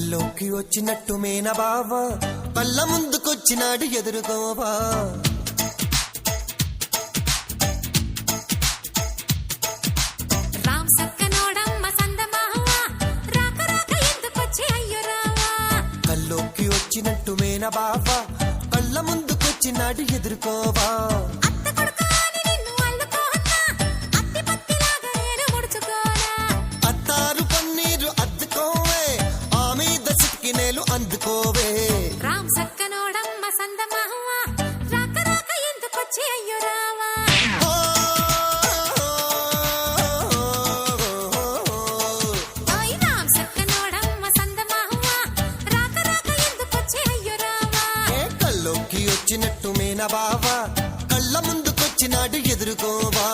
కల్లోకి వచ్చినట్టు మేన బావా కళ్ళ ముందుకొచ్చినాడు ఎదురుకోవా కల్లోకి వచ్చినట్టు మేన బావా కళ్ళ ముందుకొచ్చినాడు ఎదురుకోవా అత్తారు పన్నీరు అద్దుకోవే ఆ మీద సిక్కినేలు అందుకోవే రామ్ సక్కనోడమ్మ సందమావ రాక రాక ఎందుకొచ్చి అయ్యో రావా ఓయ్ రామ్ సక్కనోడమ్మ సందమావ రాక రాక ఎందుకొచ్చి అయ్యో రావా కల్లోకి వచ్చినట్టు మేన బావా కళ్ళ ముందుకొచ్చినాడు ఎదురుకోవా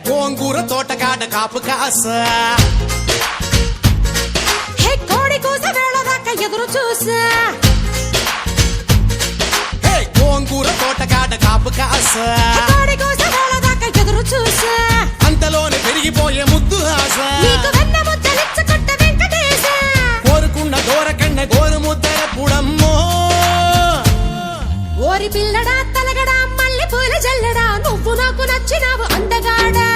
గోంగూర తోటకాడ కాపు కాస కోడి కూస వేళ దాకా ఎదురు చూసా గోంగూర తోటకాడ కాపు కాస కోడి కూస వేళ దాకా ఎదురు చూసా అంతలోనే పెరిగిపోయే ముద్దు ఆశ నీకు వెన్న ముద్దలిచ్చుకుంట వెంకటేశ కోరుకున్న దూరకన్న గోరు ముద్దర పుడమ్మో ఓరి పిల్లడా తలగడా మల్లె పూల జల్లడా నువ్వు నాకు నచ్చినావు అందగాడా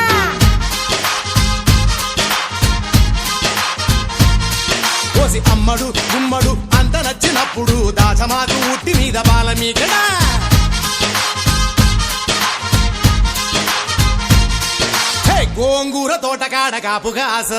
కోసి అమ్మడు గుమ్మడు అంత నచ్చినప్పుడు దాచమాకు ఉట్టి మీద బాల మీకడా గోంగూర తోటకాడ కాపు కాస